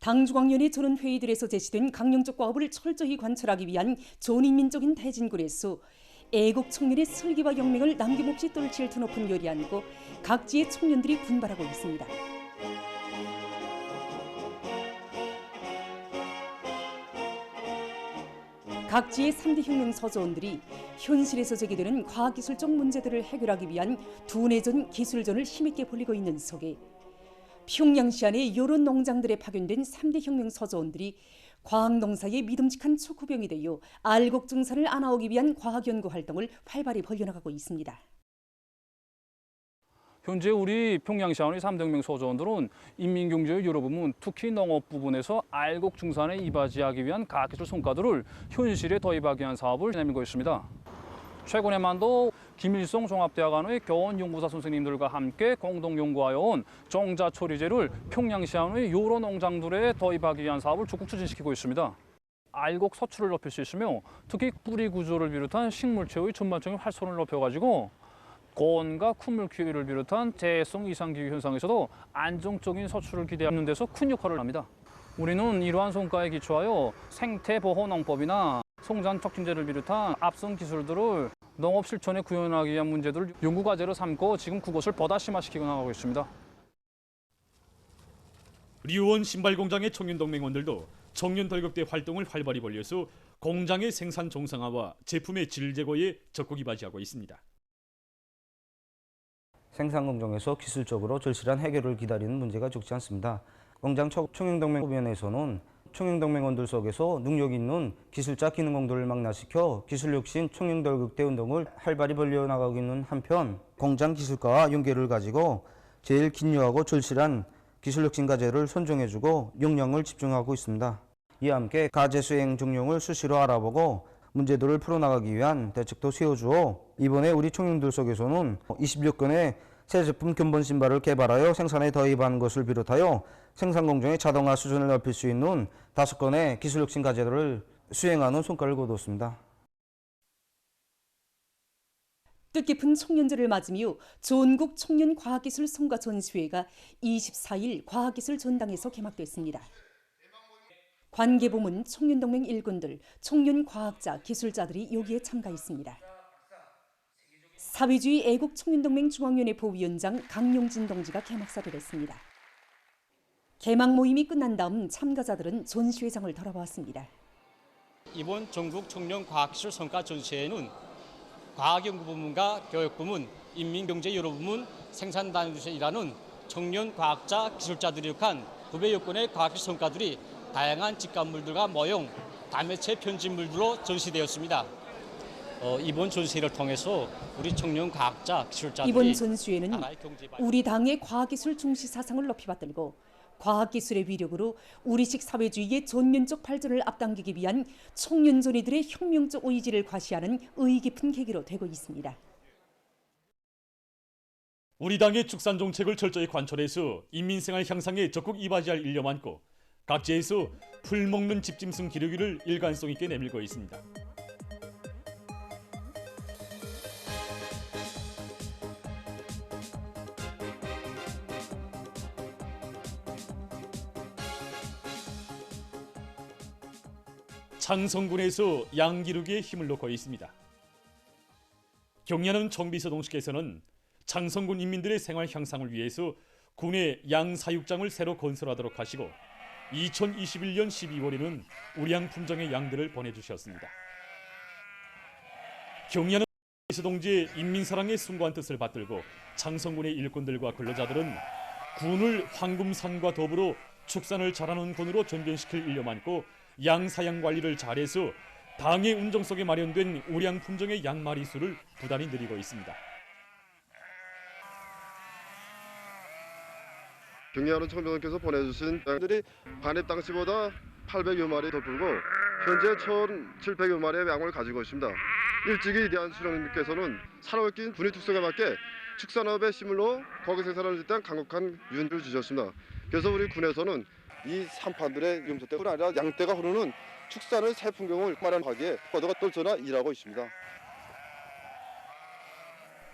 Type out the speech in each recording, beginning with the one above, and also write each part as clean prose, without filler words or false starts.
당중앙위원회 전원 회의들에서 제시된 강령적 과업을 철저히 관철하기 위한 전인민적인 대진굴에서 애국 청년의 슬기와 영맹을 남김없이 떨칠 드높은 열이 안고 각지의 청년들이 분발하고 있습니다. 각지의 3대 혁명 서조원들이 현실에서 제기되는 과학기술적 문제들을 해결하기 위한 두뇌전 기술전을 힘있게 벌이고 있는 속에 평양시 안의 여러 농장들에 파견된 3대 혁명 서조원들이 과학농사의 믿음직한 촉구병이 되어 알곡증산을 안아오기 위한 과학연구 활동을 활발히 벌여나가고 있습니다. 현재 우리 평양시 안의 3대 혁명 서조원들은 인민경제의 여러 부문, 특히 농업 부분에서 알곡증산에 이바지하기 위한 과학기술 성과들을 현실에 도입하기 위한 사업을 진행하고 있습니다. 최근에만도 김일성 종합대학원의 교원연구사 선생님들과 함께 공동 연구하여 온 정자처리제를 평양시 안의 여러 농장들에 도입하기 위한 사업을 적극 추진시키고 있습니다. 알곡 서출을 높일 수 있으며 특히 뿌리 구조를 비롯한 식물체의 전반적인 활성을 높여가지고 고온과 쿨물 키위를 비롯한 재해성 이상기후 현상에서도 안정적인 서출을 기대하는 데서 큰 역할을 합니다. 우리는 이러한 성과에 기초하여 생태보호농법이나 송산 촉진제를 비롯한 앞선 기술들을 농업 실천에 구현하기 위한 문제들을 연구과제로 삼고 지금 그것을 보다 심화시키고 나가고 있습니다. 리우원 신발공장의 청년동맹원들도 청년 덜격대 활동을 활발히 벌여서 공장의 생산 정상화와 제품의 질 제고에 적극 이바지하고 있습니다. 생산 공정에서 기술적으로 절실한 해결을 기다리는 문제가 적지 않습니다. 공장 청년동맹위원회에서는 청년동맹원들 속에서 능력 있는 기술자 기능공들을 망라시켜 기술혁신 청년덜격대 운동을 활발히 벌려나가고 있는 한편 공장 기술과와 연계를 가지고 제일 긴요하고 절실한 기술혁신 과제를 선정해주고 역량을 집중하고 있습니다. 이와 함께 과제 수행 중용을 수시로 알아보고 문제들을 풀어나가기 위한 대책도 세워주어 이번에 우리 청년들 속에서는 20여 건의 새 제품 근본 신발을 개발하여 생산에 도입한 것을 비롯하여 생산 공정의 자동화 수준을 높일 수 있는 5건의 기술혁신 과제들을 수행하는 성과를 거두었습니다. 뜻깊은 청년절을 맞으며 전국 청년 과학기술 성과 전시회가 24일 과학기술 전당에서 개막됐습니다. 관계부문 청년동맹 일꾼들, 청년과학자, 기술자들이 여기에 참가했습니다. 사회주의 애국 청년동맹 중앙위원회 부위원장 강용진 동지가 개막사를 했습니다. 개막 모임이 끝난 다음 참가자들은 전시회장을 돌아보았습니다. 이번 전국 청년 과학기술 성과 전시회는 과학연구부문과 교육부문, 인민경제 여러 부문, 생산단위에서 일하는 청년 과학자, 기술자들이 역한 900여 건의 과학기술 성과들이 다양한 직관물들과 모형, 다매체 편집물들로 전시되었습니다. 이번 전시회를 통해서 우리 청년 과학자, 기술자들이 이번 전시회는 우리 당의 과학기술 중시 사상을 높이 받들고 과학기술의 위력으로 우리식 사회주의의 전면적 발전을 앞당기기 위한 청년전이들의 혁명적 의지를 과시하는 의의 깊은 계기로 되고 있습니다. 우리 당의 축산 정책을 철저히 관철해서 인민생활 향상에 적극 이바지할 일념 안고 각지에서 풀 먹는 집짐승 기르기를 일관성 있게 내밀고 있습니다. 창성군에서 양 기르기에 힘을 놓고 있습니다. 경야는 정비서동식에서는 창성군 인민들의 생활 향상을 위해서 군의 양 사육장을 새로 건설하도록 하시고 2021년 12월에는 우량 품종의 양들을 보내주셨습니다. 경야는 정비서동지의 인민사랑의 숭고한 뜻을 받들고 창성군의 일꾼들과 근로자들은 군을 황금산과 더불어 축산을 잘하는 군으로 전변시킬 일념 안고 양 사양 관리를 잘해서 당의 운정 속에 마련된 우량 품종의 양 마리수를 부단히 늘리고 있습니다. 경야는 청병원께서 보내주신 양들이 반입 당시보다 800여 마리 더 불고 현재 1,700여 마리의 양을 가지고 있습니다. 일찍이 대한수령님께서는 산업에 낀 군의 특성에 맞게 축산업의 힘으로 고기 생산을 위한 강력한 유인을 주셨습니다. 그래서 우리 군에서는 이 산판들의 염소떼가 아니라 양떼가 흐르는 축산의 새 풍경을 마련하기에 뻗어가 떨쳐나 일하고 있습니다.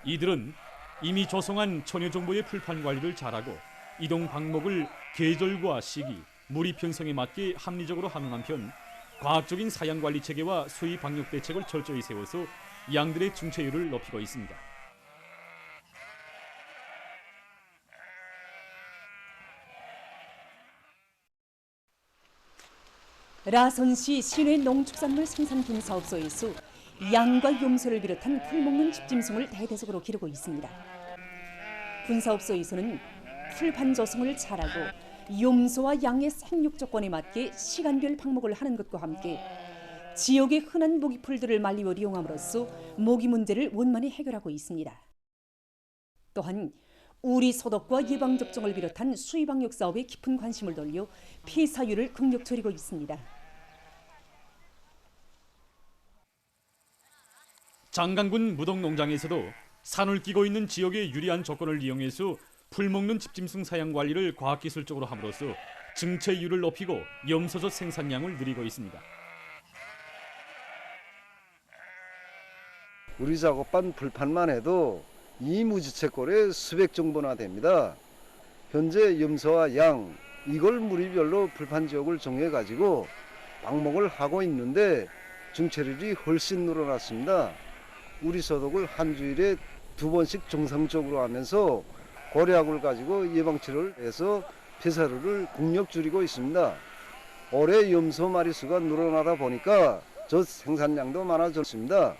이들은 이미 조성한 천여정보의 풀판 관리를 잘하고 이동 방목을 계절과 시기, 무리 편성에 맞게 합리적으로 하는 한편 과학적인 사양 관리 체계와 수의 방역 대책을 철저히 세워서 양들의 중체율을 높이고 있습니다. 라선시 시내 농축산물 생산 분사업소에서 양과 염소를 비롯한 풀 먹는 집짐승을 대대적으로 기르고 있습니다. 분사업소에서는 풀판 조성을 잘하고 염소와 양의 생육 조건에 맞게 시간별 방목을 하는 것과 함께 지역의 흔한 모기풀들을 말리어 이용함으로써 모기 문제를 원만히 해결하고 있습니다. 또한 우리 소독과 예방접종을 비롯한 수의방역 사업에 깊은 관심을 돌려 폐사율을 극력 줄이고 있습니다. 장강군 무덕농장에서도 산을 끼고 있는 지역의 유리한 조건을 이용해서 풀 먹는 집짐승 사양 관리를 과학기술적으로 함으로써 증체율을 높이고 염소젖 생산량을 늘리고 있습니다. 우리 작업한 풀판만 해도 이무지채꼴에 수백 정도나 됩니다. 현재 염소와 양 이걸 무리별로 풀판 지역을 정해 가지고 방목을 하고 있는데 증체율이 훨씬 늘어났습니다. 우리 소독을 한 주일에 2번씩 정상적으로 하면서 고래약을 가지고 예방치료를 해서 폐사율을 극력 줄이고 있습니다. 올해 염소 마리수가 늘어나다 보니까 젖 생산량도 많아졌습니다.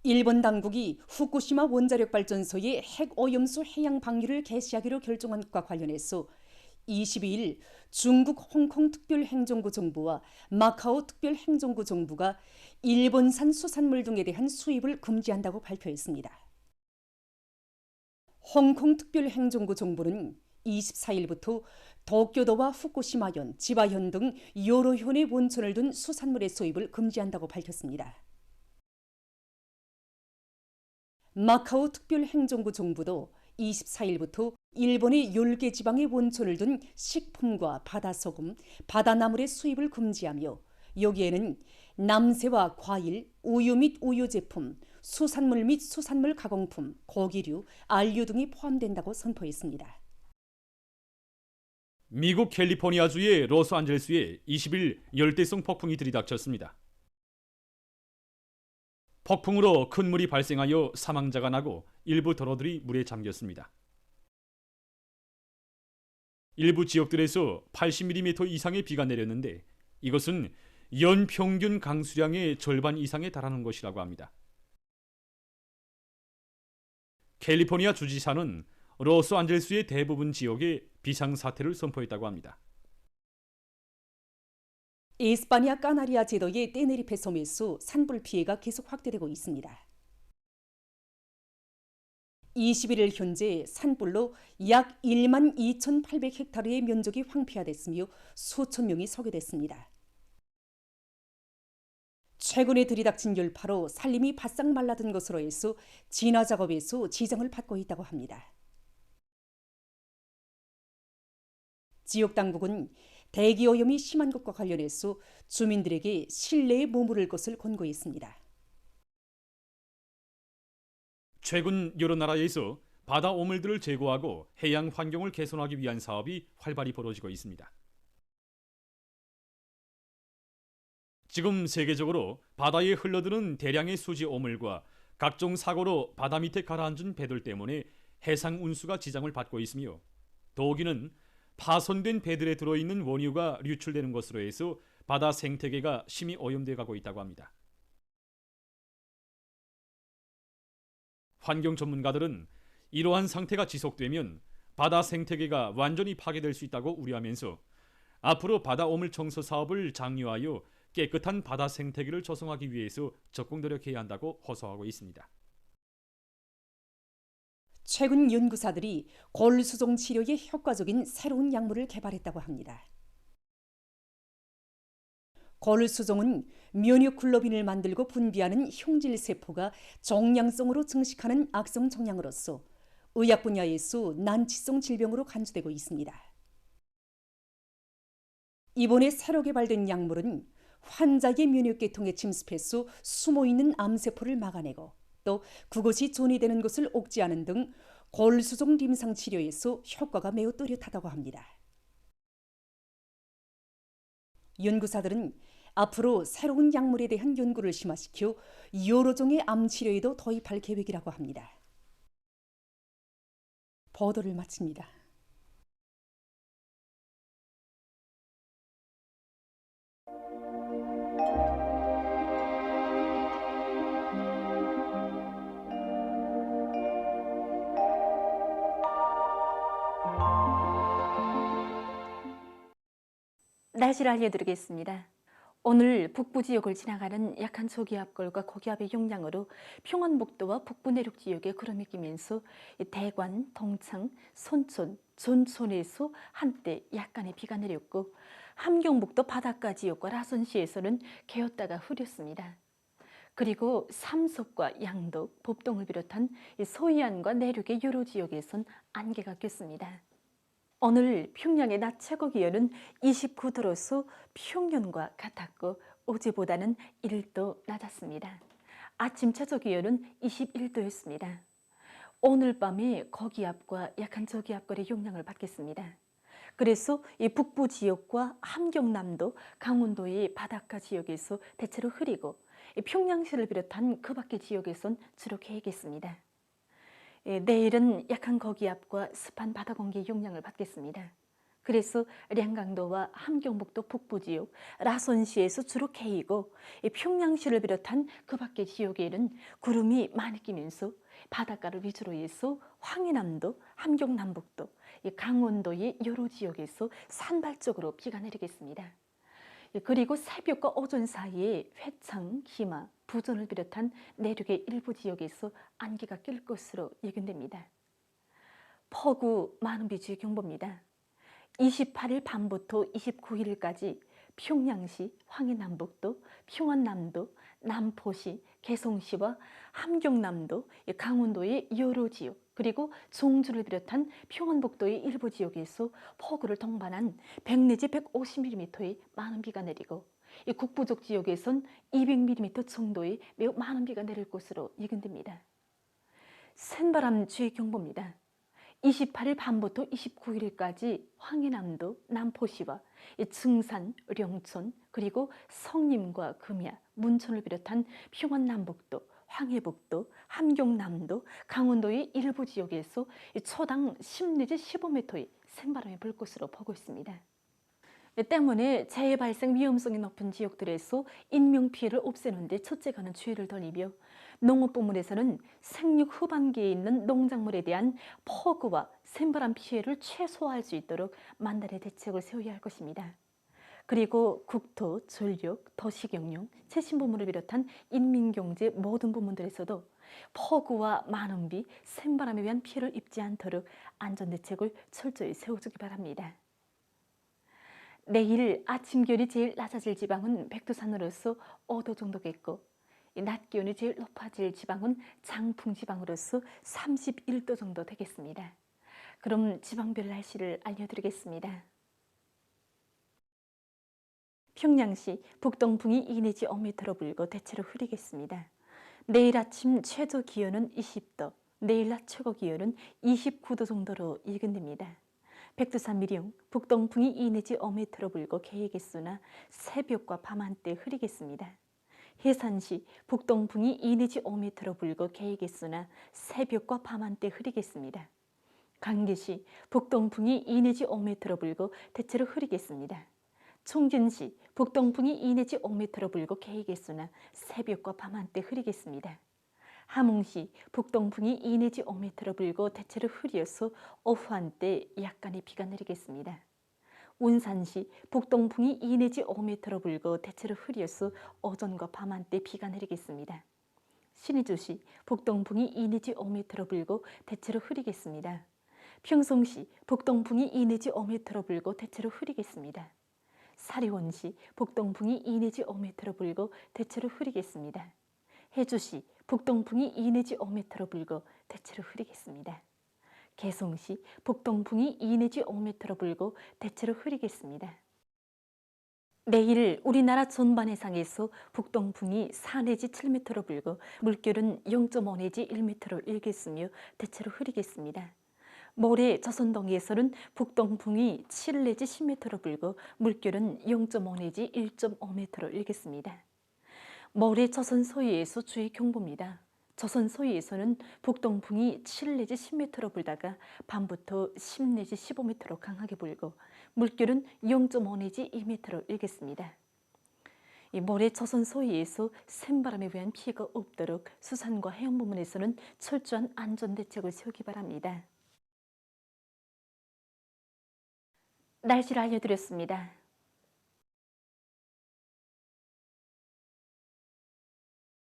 일본 당국이 후쿠시마 원자력 발전소의 핵오염수 해양 방류를 개시하기로 결정한 것과 관련해서 22일 중국 홍콩 특별행정구 정부와 마카오 특별행정구 정부가 일본산 수산물 등에 대한 수입을 금지한다고 발표했습니다. 홍콩 특별행정구 정부는 24일부터 도쿄도와 후쿠시마현, 지바현 등 여러 현의 원천을 둔 수산물의 수입을 금지한다고 밝혔습니다. 마카오 특별행정구 정부도 24일부터 일본의 10개 지방의 원천을 둔 식품과 바다소금, 바다나물의 수입을 금지하며 여기에는 남새와 과일, 우유 및 우유 제품, 수산물 및 수산물 가공품, 고기류, 알류 등이 포함된다고 선포했습니다. 미국 캘리포니아주의 로스안젤레스에 20일 열대성 폭풍이 들이닥쳤습니다. 폭풍으로 큰 물이 발생하여 사망자가 나고 일부 도로들이 물에 잠겼습니다. 일부 지역들에서 80mm 이상의 비가 내렸는데 이것은 연평균 강수량의 절반 이상에 달하는 것이라고 합니다. 캘리포니아 주지사는 로스안젤레스의 대부분 지역에 비상사태를 선포했다고 합니다. 에스파니아 까나리아 제도의 테네리페 섬에서 산불 피해가 계속 확대되고 있습니다. 21일 현재 산불로 약 1만 2,800헥타르의 면적이 황폐화됐으며 수천 명이 소개됐습니다. 최근에 들이닥친 열파로 산림이 바싹 말라든 것으로 해서 진화 작업에서 지장을 받고 있다고 합니다. 지역 당국은 대기오염이 심한 것과 관련해서 주민들에게 실내에 머무를 것을 권고했습니다. 최근 여러 나라에서 바다 오물들을 제거하고 해양 환경을 개선하기 위한 사업이 활발히 벌어지고 있습니다. 지금 세계적으로 바다에 흘러드는 대량의 수지 오물과 각종 사고로 바다 밑에 가라앉은 배들 때문에 해상 운수가 지장을 받고 있으며 독일은 파손된 배들에 들어있는 원유가 유출되는 것으로 해서 바다 생태계가 심히 오염돼 가고 있다고 합니다. 환경 전문가들은 이러한 상태가 지속되면 바다 생태계가 완전히 파괴될 수 있다고 우려하면서 앞으로 바다 오물 청소 사업을 장려하여 깨끗한 바다 생태계를 조성하기 위해서 적극 노력해야 한다고 호소하고 있습니다. 최근 연구사들이 골수종 치료에 효과적인 새로운 약물을 개발했다고 합니다. 골수종은 면역글로빈을 만들고 분비하는 흉질세포가 종양성으로 증식하는 악성 종양으로서 의학 분야에서 난치성 질병으로 간주되고 있습니다. 이번에 새로 개발된 약물은 환자의 면역계통에 침습해서 숨어있는 암세포를 막아내고 또 그것이 존이 되는 것을 옥죄하는 등 골수종 임상 치료에서 효과가 매우 뚜렷하다고 합니다. 연구사들은 앞으로 새로운 약물에 대한 연구를 심화시켜 여러 종의 암 치료에도 도입할 계획이라고 합니다. 보도를 마칩니다. 날씨를 알려드리겠습니다. 오늘 북부 지역을 지나가는 약한 저기압골과 고기압의 영향으로 평안북도와 북부 내륙 지역에 구름이 끼면서 대관, 동창, 손촌, 존촌에서 한때 약간의 비가 내렸고 함경북도 바닷가 지역과 라선시에서는 개었다가 흐렸습니다. 그리고 삼석과 양덕, 법동을 비롯한 서해안과 내륙의 여러 지역에선 안개가 꼈습니다. 오늘 평양의 낮 최고 기온은 29도로서 평년과 같았고 어제보다는 1도 낮았습니다. 아침 최저 기온은 21도였습니다. 오늘 밤에 고기압과 약한 저기압골의 영향을 받겠습니다. 그래서 이 북부 지역과 함경남도, 강원도의 바닷가 지역에서 대체로 흐리고 평양시를 비롯한 그 밖의 지역에선 주로 개겠습니다. 내일은 약한 고기압과 습한 바다 공기의 영향을 받겠습니다. 그래서 량강도와 함경북도 북부 지역, 라선시에서 주로 개이고 평양시를 비롯한 그 밖의 지역에는 구름이 많이 끼면서 바닷가를 위주로 해서 황해남도, 함경남북도, 강원도의 여러 지역에서 산발적으로 비가 내리겠습니다. 그리고 새벽과 오전 사이에 회창, 기마, 부전을 비롯한 내륙의 일부 지역에서 안개가 낄 것으로 예견됩니다. 폭우 많은 비 주의 경보입니다. 28일 밤부터 29일까지 평양시, 황해남북도, 평안남도, 남포시, 개성시와 함경남도, 강원도의 여러 지역, 그리고 종주를 비롯한 평안북도의 일부 지역에서 폭우를 동반한 100 내지 150mm의 많은 비가 내리고 이 국부족 지역에선 200mm 정도의 매우 많은 비가 내릴 것으로 예견됩니다. 센바람 주의 경보입니다. 28일 밤부터 29일까지 황해남도, 남포시와 증산, 령촌, 그리고 성림과 금야, 문천을 비롯한 평안남북도, 황해북도, 함경남도, 강원도의 일부 지역에서 초당 10 내지 15m의 센바람이 불 것으로 보고 있습니다. 때문에 재해 발생 위험성이 높은 지역들에서 인명피해를 없애는 데 첫째가는 주의를 돌리며 농업부문에서는 생육 후반기에 있는 농작물에 대한 폭우와 센바람 피해를 최소화할 수 있도록 만달의 대책을 세워야 할 것입니다. 그리고 국토, 전력, 도시경영, 최신부문을 비롯한 인민경제 모든 부문들에서도 폭우와 많은 비, 센바람에 의한 피해를 입지 않도록 안전대책을 철저히 세워주기 바랍니다. 내일 아침 기온이 제일 낮아질 지방은 백두산으로서 5도 정도겠고 낮 기온이 제일 높아질 지방은 장풍지방으로서 31도 정도 되겠습니다. 그럼 지방별 날씨를 알려드리겠습니다. 평양시 북동풍이 2 내지 5m로 불고 대체로 흐리겠습니다. 내일 아침 최저 기온은 20도, 내일 낮 최고 기온은 29도 정도로 예견됩니다. 백두산 미령 북동풍이 2 내지 5m로 불고 개이겠으나 새벽과 밤 한때 흐리겠습니다. 해산시 북동풍이 2 내지 5m로 불고 개이겠으나 새벽과 밤 한때 흐리겠습니다. 강계시 북동풍이 2 내지 5m로 불고 대체로 흐리겠습니다. 총진시 북동풍이 2 내지 5m로 불고 개이겠으나 새벽과 밤 한때 흐리겠습니다. 함흥시 북동풍이 2 내지 5m로 불고 대체로 흐려서 오후 한때 약간의 비가 내리겠습니다. 운산시 북동풍이 2 내지 5m로 불고 대체로 흐려서 오전과 밤 한때 비가 내리겠습니다. 신의주시 북동풍이 2 내지 5m로 불고 대체로 흐리겠습니다. 평송시 북동풍이 2 내지 5m로 불고 대체로 흐리겠습니다. 사리원시 북동풍이 2 내지 5m로 불고 대체로 흐리겠습니다. 해주시 북동풍이 2 내지 5m로 불고 대체로 흐리겠습니다. 개성시 북동풍이 2 내지 5m로 불고 대체로 흐리겠습니다. 내일 우리나라 전반 해상에서 북동풍이 4 내지 7m로 불고 물결은 0.5 내지 1m로 일겠으며 대체로 흐리겠습니다. 모레 조선동해에서는 북동풍이 7 내지 10m로 불고 물결은 0.5 내지 1.5m로 일겠습니다. 모레 조선 서해에서 주의 경보입니다. 조선 서해에서는 북동풍이 7 내지 10m로 불다가 밤부터 10 내지 15m로 강하게 불고 물결은 0.5 내지 2m로 일겠습니다. 모레 조선 서해에서 센바람에 의한 피해가 없도록 수산과 해양 부문에서는 철저한 안전대책을 세우기 바랍니다. 날씨를 알려드렸습니다.